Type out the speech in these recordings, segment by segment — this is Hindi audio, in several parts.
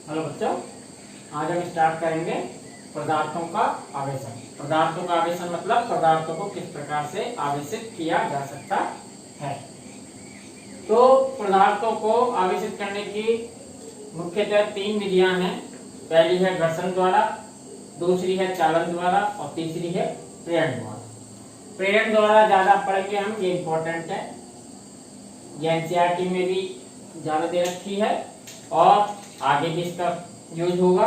हेलो बच्चों, आज हम स्टार्ट करेंगे पदार्थों का आवेशन। पदार्थों का आवेशन मतलब पदार्थों को किस प्रकार से आवेशित किया जा सकता है। तो पदार्थों को आवेशित करने की मुख्यतः 3 विधियां हैं। पहली है घर्षण द्वारा, दूसरी है चालन द्वारा और तीसरी है प्रेरण द्वारा। प्रेरण द्वारा ज्यादा पढ़ेंगे हम, ये इम्पोर्टेंट है, ये एनसीईआरटी में भी ज्यादा दे रखी है और आगे भी इसका यूज होगा।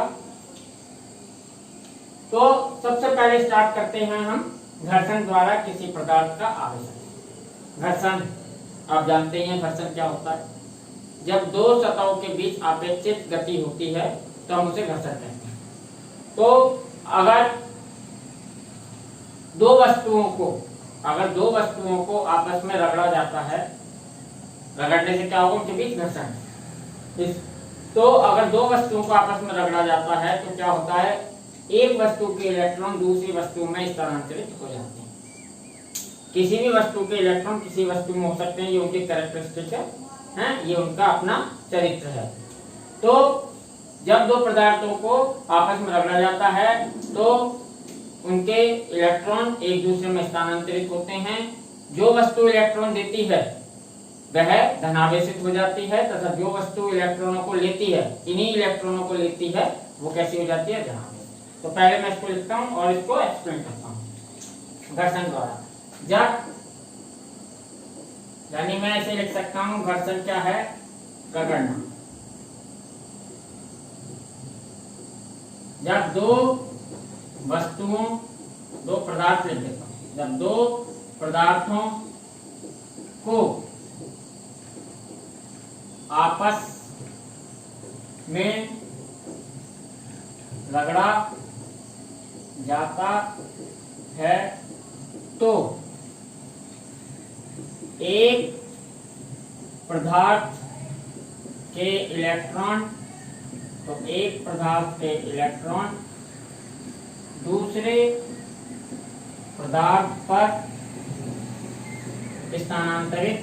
तो सबसे पहले स्टार्ट करते हैं हम घर्षण द्वारा किसी पदार्थ का आवेशन। घर्षण आप जानते हैं, घर्षण क्या होता है। जब दो सतहों के बीच अपेक्षित गति होती है तो हम उसे घर्षण कहते हैं। तो अगर दो वस्तुओं को आपस में रगड़ा जाता है, रगड़ने से क्या होगा, उनके बीच घर्षण। तो अगर दो वस्तुओं को आपस में रगड़ा जाता है तो क्या होता है, एक वस्तु के इलेक्ट्रॉन दूसरी वस्तु में स्थानांतरित हो जाते हैं। किसी भी वस्तु के इलेक्ट्रॉन किसी वस्तु में हो सकते हैं, ये उनकी कैरेक्टरिस्टिक है, ये उनका अपना चरित्र है। तो जब दो पदार्थों को आपस में रगड़ा जाता है तो उनके इलेक्ट्रॉन एक दूसरे में स्थानांतरित होते हैं। जो वस्तु इलेक्ट्रॉन देती है वह धनावेशित हो जाती है तथा जो वस्तु इलेक्ट्रॉनों को लेती है, इन्हीं इलेक्ट्रॉनों को लेती है, वो कैसी हो जाती है, धनावेशित। तो पहले मैं इसको लिखता हूं और इसको एक्सप्लेन करता हूं। घर्षण द्वारा जब, यानी मैं ऐसे लिख सकता हूं, घर्षण क्या है, रगड़ना। जब दो पदार्थ लिख देता हूं, जब दो पदार्थों को आपस में रगड़ा जाता है तो एक पदार्थ के इलेक्ट्रॉन दूसरे पदार्थ पर स्थानांतरित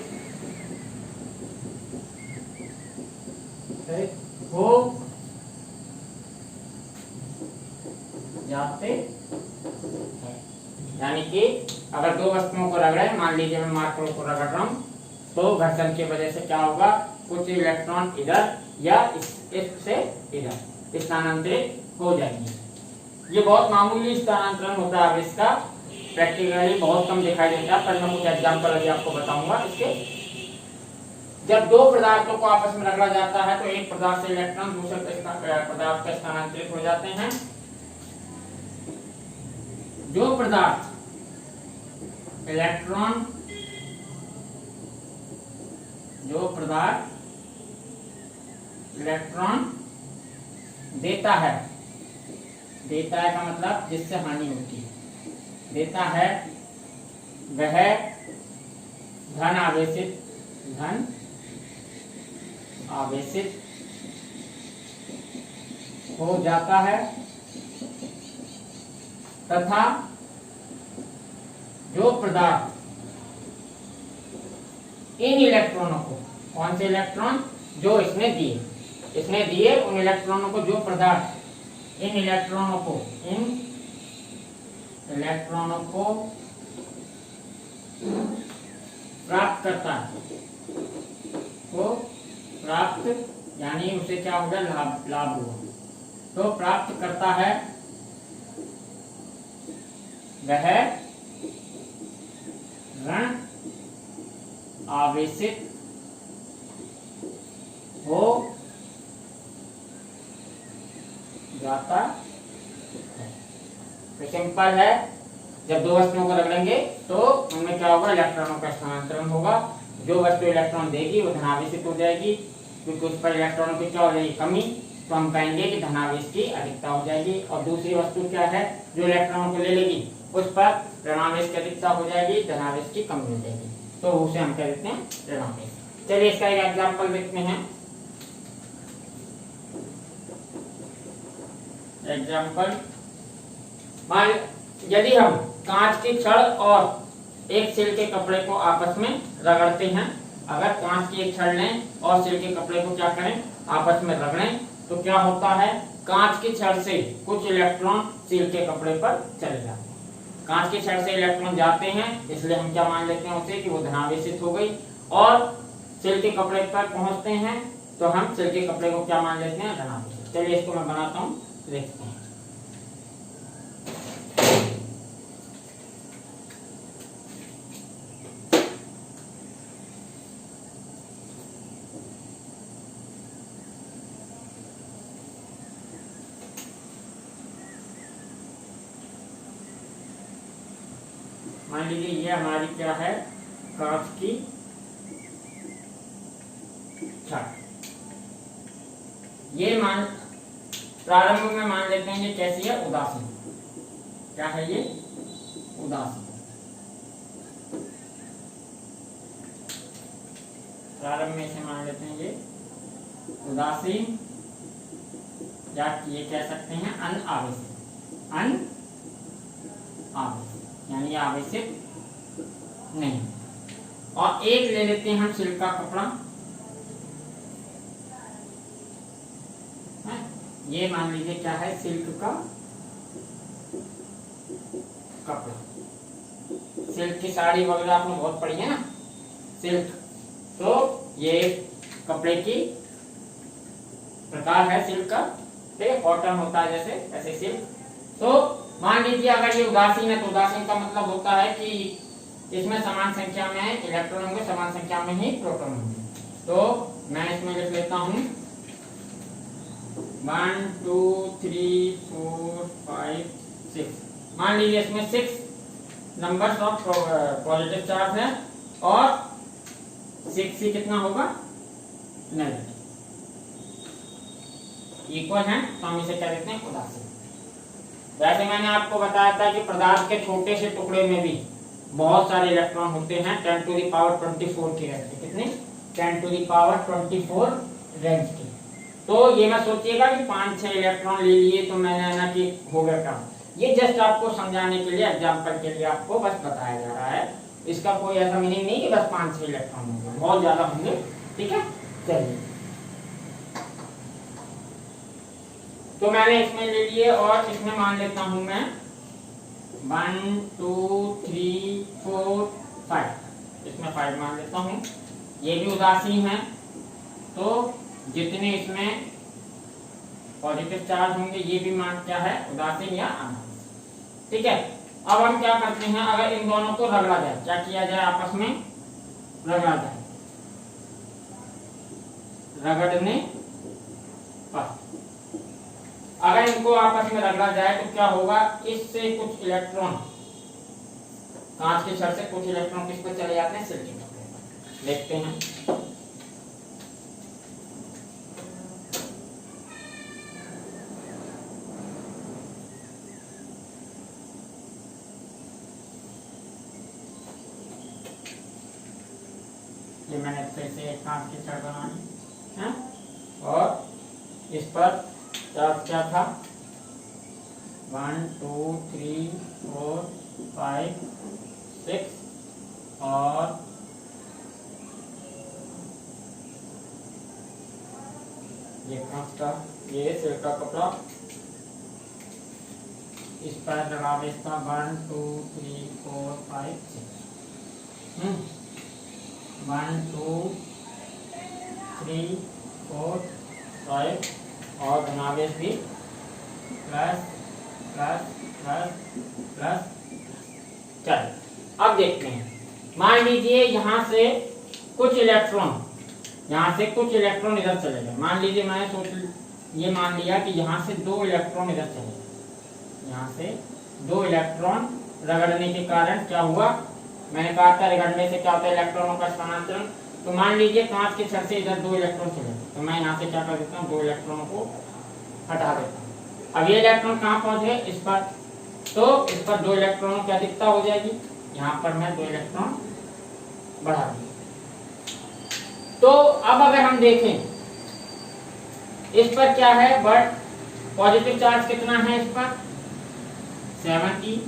हो जाते हैं। यानी कि अगर दो वस्तुओं को रगड़े, मान लीजिए मैं मार्कर को रगड़ रहा हूं, तो घर्षण की वजह से क्या होगा, कुछ इलेक्ट्रॉन इधर या इससे इधर स्थानांतरित हो जाएंगे। ये बहुत मामूली स्थानांतरण होता है आवेश का, प्रैक्टिकली बहुत कम दिखाई देता है, पर मैं कुछ एग्जाम्पल अभी आपको बताऊंगा इसके। जब दो पदार्थों को आपस में रगड़ा जाता है तो एक पदार्थ से इलेक्ट्रॉन दूसरे पदार्थ पर स्थानांतरित हो जाते हैं। जो पदार्थ इलेक्ट्रॉन देता है का मतलब जिससे हानि होती है, देता है, वह धन आवेशित हो जाता है तथा जो पदार्थ इन इलेक्ट्रॉनों को, कौन से इलेक्ट्रॉन, जो इसने दिए उन इलेक्ट्रॉनों को, जो पदार्थ इन इलेक्ट्रॉनों को प्राप्त करता है, यानी उसे क्या होगा, लाभ हुआ, तो प्राप्त करता है, वह ऋण आवेशित हो जाता है। तो सिंपल है, जब दो वस्तुओं को रगड़ेंगे तो उनमें क्या होगा, इलेक्ट्रॉनों का स्थानांतरण होगा। जो वस्तु इलेक्ट्रॉन देगी वो धनावेशित हो जाएगी, क्योंकि उस पर इलेक्ट्रॉनों की क्या हो जाएगी, कमी, तो हम कहेंगे कि धनावेश की अधिकता हो जाएगी। और दूसरी वस्तु क्या है, जो इलेक्ट्रॉनों को ले लेगी उस पर ऋणावेश की अधिकता हो जाएगी, धनावेश की कमी हो जाएगी, तो उसे हम कह देते हैं ऋणावेश। चलिए इसका एक एग्जाम्पल देखते हैं। एग्जाम्पल, यदि हम कांच की छड़ और एक सिल्क के कपड़े को आपस में रगड़ते हैं, अगर कांच की एक छड़ लें और सिल्क के कपड़े को क्या करें, आपस में रगड़ें, तो क्या होता है, कांच की छड़ से कुछ इलेक्ट्रॉन सिल्क के कपड़े पर चले जाते हैं। कांच की छड़ से इलेक्ट्रॉन जाते हैं, इसलिए हम क्या मान लेते हैं उसे कि वो धनावेशित हो गई, और सिल्क के कपड़े पर पहुंचते हैं तो हम सिल्क के कपड़े को क्या मान लेते हैं, धनावेशित। चलिए इसको मैं बनाता हूँ, देखते हैं। मान लीजिए ये हमारी क्या है, कांच की छड़। ये मान प्रारंभ में मान लेते हैं ये कैसी है, उदासीन। क्या है ये, उदासीन। प्रारंभ में इसे मान लेते हैं ये उदासीन, या ये कह सकते हैं अनावेशित। अनावेशित यानी आवेशित नहीं। और एक ले लेते हैं हम सिल्क का कपड़ा, है? ये मान लीजिए क्या है, सिल्क का कपड़ा। सिल्क की साड़ी वगैरह आपने बहुत पढ़ी है ना, सिल्क। तो ये कपड़े की प्रकार है सिल्क का, ठीक है। कॉटन होता है जैसे, ऐसे सिल्क। तो मान लीजिए अगर ये उदासीन है तो उदासीन का मतलब होता है कि इसमें समान संख्या में इलेक्ट्रॉन होंगे, समान संख्या में ही प्रोटॉन होंगे। तो मैं इसमें लिख लेता हूं 1 2 3 4 5 6। मान लीजिए इसमें 6 नंबर्स ऑफ पॉजिटिव चार्ज है और 6 से कितना होगा, नेगेटिव, इक्वल है। तो हम इसे क्या देते हैं, उदासीन। वैसे मैंने आपको बताया था कि पदार्थ के छोटे से टुकड़े में भी बहुत सारे इलेक्ट्रॉन होते हैं 10 टू द पावर 24 की रेंज के। कितने, 10 टू द पावर 24 रेंज के। तो ये मैं सोचिएगा कि 5-6 इलेक्ट्रॉन ले लिए तो मैंने ना कि हो गया काम। ये जस्ट आपको समझाने के लिए, एग्जाम्पल के लिए आपको बस बताया जा रहा है। इसका कोई ऐसा मीनिंग नहीं कि बस 5-6 इलेक्ट्रॉन होंगे, बहुत ज्यादा होंगे, ठीक है। चलिए, तो मैंने इसमें ले लिए और इसमें मान लेता हूं मैं 1 2 3 4 5। इसमें 5 मान लेता हूं। ये भी उदासीन है, तो जितने इसमें पॉजिटिव चार्ज होंगे ये भी मान क्या है, उदासीन या अनावेशित, ठीक है। अब हम क्या करते हैं, अगर इन दोनों को रगड़ा जाए, क्या किया जाए, आपस में रगड़ा जाए। रगड़ने पर अगर इनको आपस में रगड़ा जाए तो क्या होगा, इससे कुछ इलेक्ट्रॉन, कांच की छड़ से कुछ इलेक्ट्रॉन किस पर चले जाते हैं, सिल्क के कपड़े पर। देखते हैं, ये मैंने फिर से एक कांच की छड़ बनानी है और इस पर चार्ज क्या था, 1 2 3 4 5 6 और ये कांच का, ये सिल्क का कपड़ा, इस पर लगावे था 1 2 3 4 5 6। 1 2 3 4 5 और धनावेश भी प्लस प्लस प्लस प्लस। चल अब देखते हैं, मान लीजिए यहाँ से कुछ इलेक्ट्रॉन, यहाँ से कुछ इलेक्ट्रॉन इधर चले गए। मान लीजिए मैंने ये मान लिया कि यहाँ से 2 इलेक्ट्रॉन इधर चले गए। यहाँ से 2 इलेक्ट्रॉन रगड़ने के कारण क्या हुआ, मैंने कहा था रगड़ने से क्या होता है, इलेक्ट्रॉनों का स्थानांतरण। तो मान लीजिए कांच के छड़ से इधर 2 इलेक्ट्रॉन चले गए, तो मैं यहाँ से क्या कर देता हूँ, 2 इलेक्ट्रॉनों को हटा देता हूँ। अब ये इलेक्ट्रॉन कहाँ पहुंचे, इस पर, तो इस पर 2 इलेक्ट्रॉनों की अधिकता हो जाएगी। यहाँ पर मैं 2 इलेक्ट्रॉन बढ़ा दिया। तो अब अगर हम देखें इस पर क्या है, बट पॉजिटिव चार्ज कितना है इस पर, 7e।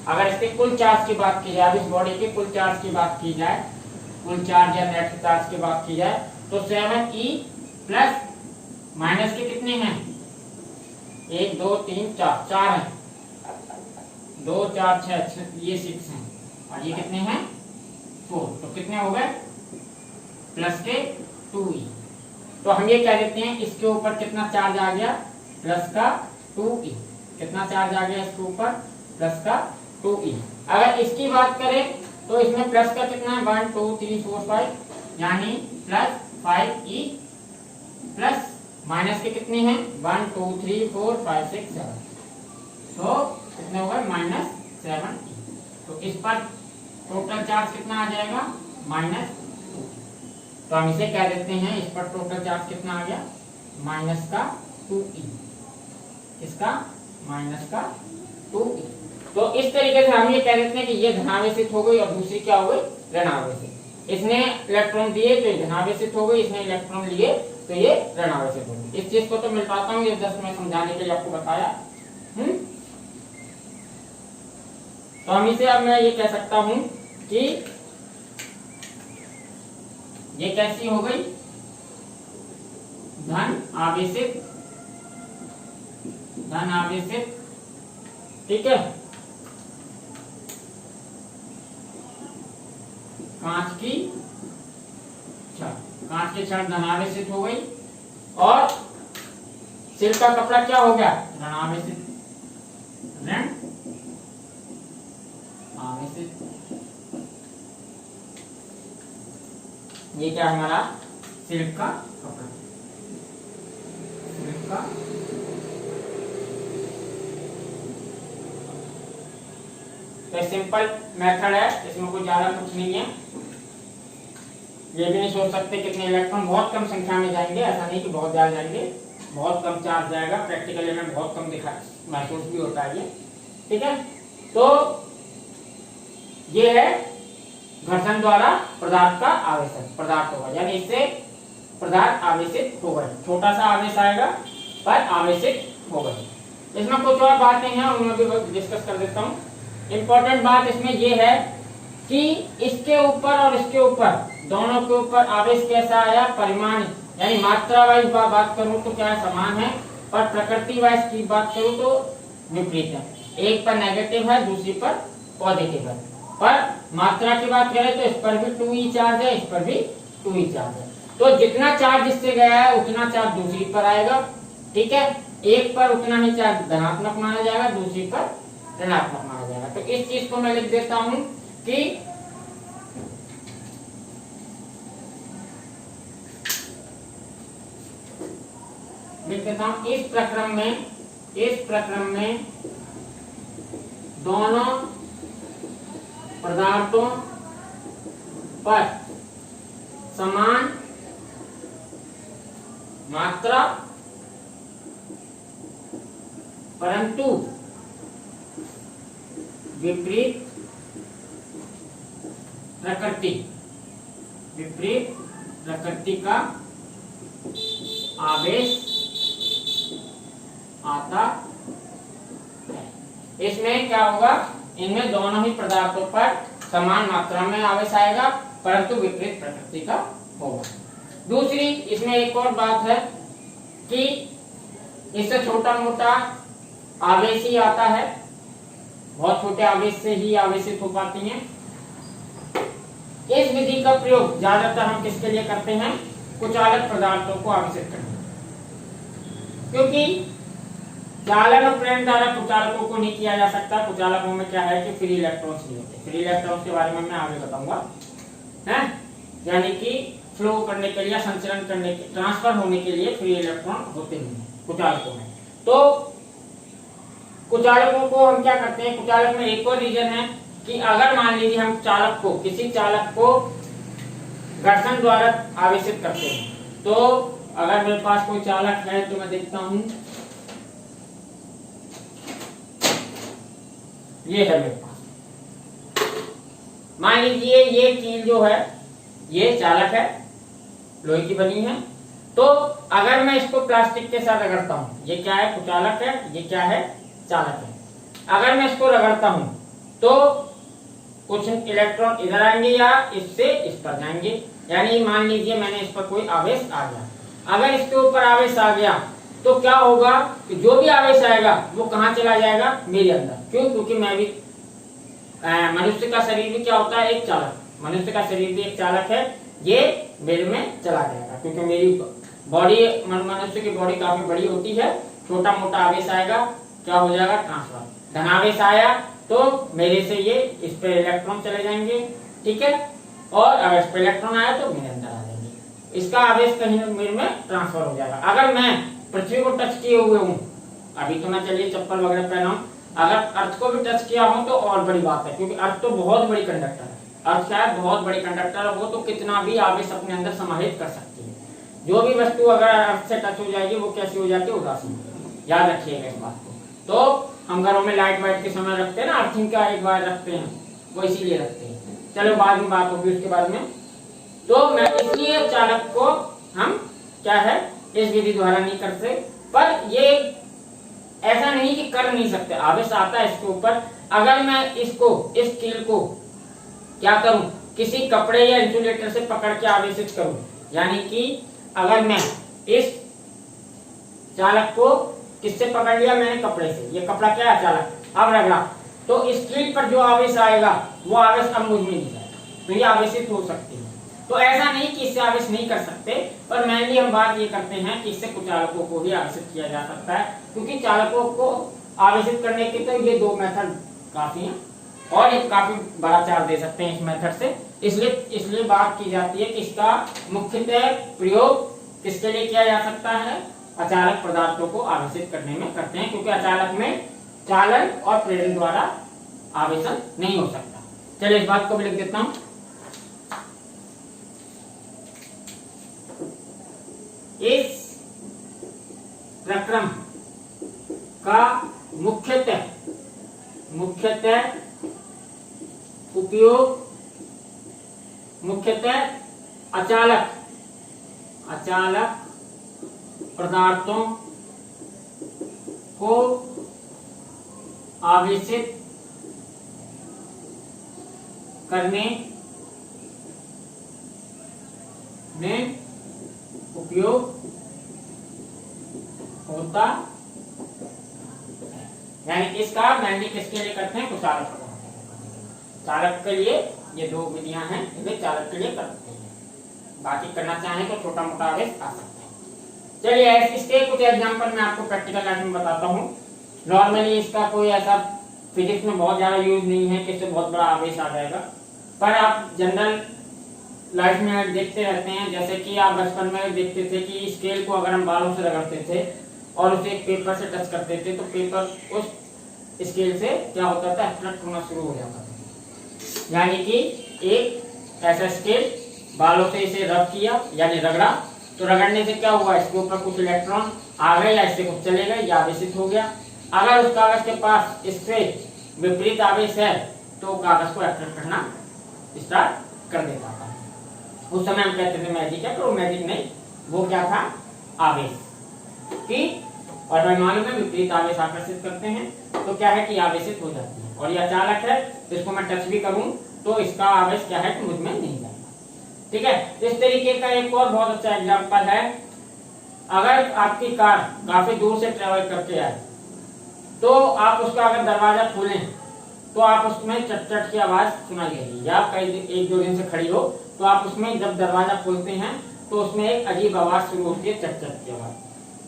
अगर इसके कुल चार्ज की बात की जाए, इस बॉडी के कुल चार्ज की बात की जाए, कुल चार्ज या नेट चार्ज की बात की जाए, तो 7e प्लस माइनस के कितने हैं? 1 2 3 4, 4 है, 2 4 6, ये 6 हैं और ये कितने हैं? 4। तो कितने हो गए? प्लस के 2e। तो हम ये कह देते हैं इसके ऊपर कितना चार्ज आ गया? प्लस का 2e। कितना चार्ज आ गया इसके ऊपर? प्लस का 2e। अगर इसकी बात करें तो इसमें प्लस का कितना है? 1 2 3 4 5, यानी प्लस 5e, प्लस माइनस के कितने हैं? 1 2 3 4 5 6 7, तो कितने होगा? Minus 7e। तो इस पर टोटल चार्ज कितना आ जाएगा? माइनस 2। तो हम इसे कह देते हैं इस पर टोटल चार्ज कितना आ गया? माइनस का 2e। इसका माइनस का 2e। तो इस तरीके से हम ये कह देते हैं कि ये धनावेशित हो गई और दूसरी क्या हो गई? ऋणावेशित। इसने इलेक्ट्रॉन दिए तो ये धनावेशित हो गई, इसने इलेक्ट्रॉन लिए तो ये ऋणावेशित हो गई। इस चीज को तो मिलता हूँ, ये जस्ट मैं समझाने के लिए आपको बताया। तो हम इसे अब मैं ये कह सकता हूं कि ये कैसी हो गई? धन आवेशित, धन आवेशित, ठीक है। कांच की छड़, कांच की छड़ धनावेशित हो गई और सिल्क का कपड़ा क्या हो गया? ऋणावेशित, ऋण आवेशित। ये क्या हमारा? सिल्क का कपड़ा, सिल्क का। तो सिंपल मेथड है, इसमें कोई ज्यादा कुछ नहीं है। ये भी नहीं सोच सकते कितने इलेक्ट्रॉन, बहुत कम संख्या में जाएंगे, ऐसा नहीं कि बहुत ज्यादा जाएंगे, बहुत कम चार्ज जाएगा। प्रैक्टिकली में बहुत कम दिखा महसूस भी होता है ये, ठीक है। तो ये है घर्षण द्वारा पदार्थ का आवेशन, पदार्थ होगा, यानी इससे पदार्थ आवेशित होगा। छोटा सा आवेश आएगा पर आवेशित होगा। इसमें कुछ और बातें हैं, उनमें भी डिस्कस कर देता हूँ। इंपॉर्टेंट बात इसमें यह है कि इसके ऊपर और इसके ऊपर, दोनों के ऊपर आवेश कैसा आया? परिमाण, यानी मात्रा वाइज बात करूं तो क्या समान है, पर प्रकृति वाइज की बात करूं तो विपरीत है। एक पर नेगेटिव है, दूसरी पर पॉजिटिव है। पर मात्रा की बात करें तो इस पर भी 2e चार्ज है, इस पर भी 2e चार्ज है। तो जितना चार्ज इससे गया है उतना चार्ज दूसरी पर आएगा, ठीक है। एक पर उतना ही चार्ज धनात्मक माना जाएगा, दूसरी पर ऋणात्मक माना जाएगा। तो इस चीज को मैं लिख देता हूं कि लिख देता हूं इस प्रक्रम में दोनों पदार्थों पर समान मात्रा परंतु विपरीत प्रकृति का आवेश आता है। इसमें क्या होगा? इनमें दोनों ही पदार्थों पर समान मात्रा में आवेश आएगा, परंतु विपरीत प्रकृति का होगा। दूसरी इसमें एक और बात है कि इससे छोटा मोटा आवेश ही आता है, बहुत छोटे आवेश से ही आवेशित हो पाती हैं। इस विधि का प्रयोग ज्यादातर हम किसके लिए करते हैं? कुचालक पदार्थों को आवेशित करने, क्योंकि चालन और प्रेरण द्वारा कुचालकों को नहीं किया जा सकता। कुचालकों में क्या है कि फ्री इलेक्ट्रॉन्स नहीं होते। फ्री इलेक्ट्रॉन्स के बारे में मैं आगे बताऊंगा, है, यानी कि फ्लो करने के लिए, संचरण करने के, ट्रांसफर होने के लिए फ्री इलेक्ट्रॉन होते नहीं कुचालकों में। तो कुचालकों को हम क्या करते हैं? कुचालक में एक और रीजन है कि अगर मान लीजिए हम चालक को, किसी चालक को घर्षण द्वारा आवेशित करते हैं, तो अगर मेरे पास कोई चालक है तो मैं देखता हूं, ये है मेरे पास, मान लीजिए ये कील जो है ये चालक है, लोहे की बनी है। तो अगर मैं इसको प्लास्टिक के साथ रगड़ता हूं, ये क्या है? कुचालक है, ये क्या है? चालक है। अगर मैं इसको रगड़ता हूं तो कुछ इलेक्ट्रॉन इधर आएंगे या इससे इस पर जाएंगे, यानी मान लीजिए मैंने इस पर कोई आवेश आ गया। अगर इसके ऊपर आवेश आ गया तो क्या होगा कि जो भी आवेश आएगा वो कहाँ चला जाएगा, मेरे अंदर। क्यों? क्योंकि मैं भी मनुष्य का शरीर भी क्या होता है, एक चालक। मनुष्य का शरीर भी एक चालक है, ये मेरे में चला जाएगा क्योंकि मेरी बॉडी, मनुष्य की बॉडी काफी बड़ी होती है। छोटा मोटा आवेश आएगा क्या हो जाएगा, ट्रांसफर। धनावेश आया तो मेरे से ये इस पे इलेक्ट्रॉन चले जाएंगे, ठीक है, और अगर इस पे इलेक्ट्रॉन आया तो मेरे अंदर आ जाएंगे। इसका आवेश कहीं मेरे में ट्रांसफर हो जाएगा। अगर मैं पृथ्वी को टच किए हुए हूँ, अभी तो मैं चलिए चप्पल वगैरह पहना हूँ, अगर अर्थ को भी टच किया हूँ तो और बड़ी बात है, क्योंकि अर्थ तो बहुत बड़ी कंडक्टर है। अर्थ क्या है, बहुत बड़ी कंडक्टर है, वो तो कितना भी आवेश अपने अंदर समाहित कर सकती है। जो भी वस्तु अगर अर्थ से टच हो जाएगी वो कैसी हो जाती है, उदासीन। याद रखिएगा इस बात को। तो हम घरों में लाइट वाइट के समय रखते हैं ना, अर्थिंग का एक वायर रखते हैं, वो इसीलिए रखते हैं। चलो बाद में बात होगी उसके बारे में। तो मैं इसलिए चालक को हम क्या है, इस विधि द्वारा नहीं करते, पर ये ऐसा नहीं कि कर नहीं सकते। आवेश आता है इसके ऊपर, अगर मैं इसको, इस कील को क्या करूं, किसी कपड़े या इंसुलेटर से पकड़ के आवेशित करूं, यानी कि अगर मैं इस चालक को किससे पकड़ लिया, मैंने कपड़े से, ये कपड़ा क्या है, चालक, अब रगड़ा, तो इस कील पर जो आवेश आएगा वो आवेश अब मुझ में नहीं जाएगा, तो ये आवेशित हो सकती है। तो ऐसा नहीं कि इससे आवेश नहीं कर सकते, पर मेनली हम बात ये करते हैं कि इससे कुछ चालकों को भी आवेशित किया जा सकता है, क्योंकि चालकों को आवेशित करने के तो ये दो मेथड काफी हैं, और एक काफी बड़ा चार्ज दे सकते हैं इस मेथड से। इसलिए बात की जाती है कि इसका मुख्यतः प्रयोग किसके लिए किया जा सकता है, अचालक पदार्थों को आवेशित करने में करते हैं, क्योंकि अचालक में चालन और प्रेरण द्वारा आवेशन नहीं हो सकता। चलिए इस बात को भी लिख देता हूं। इस प्रक्रम का मुख्यतः उपयोग मुख्यतः अचालक पदार्थों को आवेशित करने में उपयोग होता है। यानी इसका मैंने किसके लिए करते हैं, कुचालक चालक के लिए। ये दो विधियां हैं, इन्हें चालक के लिए करते हैं, बाकी करना चाहें तो छोटा मोटा आवेश आ सकता है। चलिए इसके कुछ एग्जांपल मैं आपको प्रैक्टिकल लाइफ में बताता हूँ। नॉर्मली इसका कोई ऐसा फिजिक्स में बहुत ज्यादा यूज नहीं है कि इससे बहुत बड़ा आवेश आ जाएगा, पर आप जनरल लाइफ में देखते रहते हैं। जैसे कि आप बचपन में देखते थे कि स्केल को अगर हम बालों से रगड़ते थे और उसे एक पेपर से टच करते थे तो पेपर उस स्केल से क्या होता था, रिफ्लेक्ट होना शुरू हो जाता था। यानी कि एक ऐसा स्केल बालों से इसे रब किया यानी रगड़ा, तो रगड़ने से क्या हुआ, इसके ऊपर कुछ इलेक्ट्रॉन आ गए या इससे कुछ चले गए या आवेशित हो गया। अगर उस कागज के पास इससे विपरीत आवेश है तो कागज को अट्रैक्ट करना स्टार्ट कर देता था। उस समय हम कहते थे मैजिक है, तो मैजिक नहीं, वो क्या था, आवेश की। और परमाणु में विपरीत आवेश आकर्षित करते हैं तो क्या है कि आवेशित हो जाती है। और यह अचालक है तो इसको मैं टच भी करूं तो इसका आवेश क्या है कि मुझ में नहीं जाएगा। ठीक है, इस तरीके का एक और बहुत अच्छा एग्जांपल है। अगर आपकी कार काफी दूर से ट्रेवल करके आए तो आप उसका अगर दरवाजा खोलें तो आप उसमें चट चट की आवाज सुनाई देगी, या कई एक दो दिन से खड़ी हो तो आप उसमें जब दरवाजा खोलते हैं तो उसमें एक अजीब आवाज शुरू होती है, चट चट की आवाज।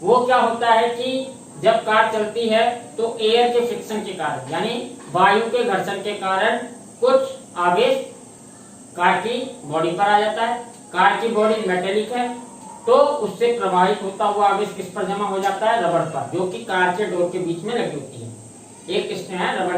वो क्या होता है कि जब कार चलती है तो एयर के फ्रिक्शन के कारण यानी वायु के घर्षण के कारण कुछ आवेश कार की बॉडी पर आ जाता है। कार की बॉडी मेटेलिक है तो उससे प्रवाहित होता हुआ आवेश किस पर जमा हो जाता है, रबड़ पर, जो कि कार के डोर के बीच में लगी होती है। एक इसमें है रबड़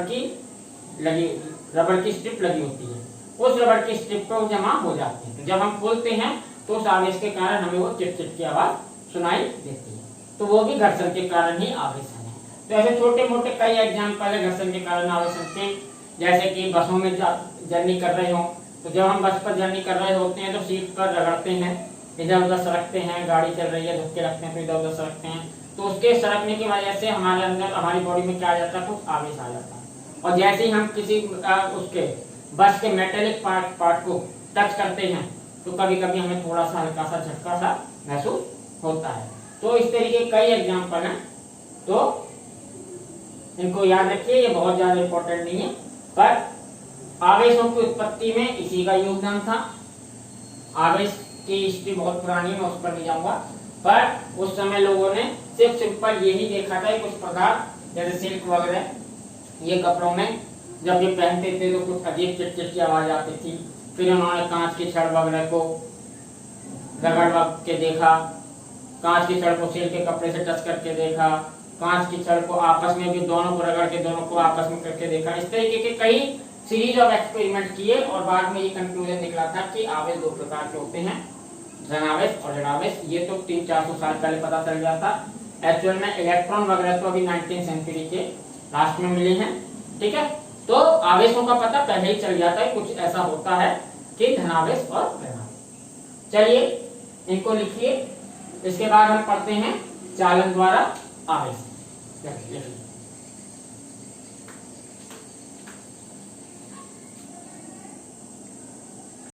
की स्ट्रिप लगी होती है, उस रबड़ की स्ट्रिप पर जमा हो जाती है। तो जब हम खोलते हैं तो उस आवेश के कारण हमें वो चिट चिट की आवाज सुनाई देती है, तो वो भी घर्षण के कारण ही आवेश है। तो ऐसे छोटे मोटे कई एग्जाम्पल है घर्षण के कारण आवेश के। जैसे कि बसों में जर्नी कर रहे हो तो जब हम बस पर जर्नी कर रहे होते हैं तो सीट पर रगड़ते हैं, इधर उधर सरकते हैं, गाड़ी चल रही है धक्के लगते हैं तो इधर उधर सरकते हैं, तो उसके सरकने की वजह से हमारे अंदर हमारी बॉडी में क्या आ जाता है, कुछ आवेश आ जाता है। और जैसे ही हम किसी उसके बस के मेटेलिक पार्ट को टच करते हैं तो कभी कभी हमें थोड़ा सा हल्का सा झटका सा महसूस होता है। तो इस तरीके कई एग्जाम्पल हैं, तो इनको याद रखिए, ये बहुत ज्यादा इंपॉर्टेंट नहीं है, पर आवेशों की उत्पत्ति में इसी का योगदान था। आवेश की हिस्ट्री बहुत पुरानी है, मैं उस पर नहीं जाऊंगा, पर उस समय लोगों ने सिर्फ सिंपल यही देखा था कुछ पदार्थ जैसे सिल्क वगैरह, ये कपड़ों में जब ये पहनते थे तो कुछ अजीब चिटचिट की आवाज आती थी। फिर उन्होंने कांच की छड़ वगैरह को रगड़ के देखा, कांच की छड़ को सिल्क के कपड़े से टच करके देखा, कांच की छड़ को आपस में भी दोनों को रगड़ के दोनों को आपस में करके देखा। इस तरीके के कई सीरीज ऑफ एक्सपेरिमेंट किए और बाद में ये कंक्लूजन निकला था कि आवेश दो प्रकार के होते हैं, धनावेश और ऋणावेश। ये तो 300-400 साल पहले पता चल गया था। एक्चुअल में इलेक्ट्रॉन वगैरह तो अभी 19वीं सेंचुरी के लास्ट में मिले हैं, ठीक है। तो आवेशों का पता पहले ही चल गया था, कुछ ऐसा होता है कि धनावेश और ऋणावेश। चलिए इनको लिखिए, इसके बाद हम पढ़ते हैं चालन द्वारा आवेश।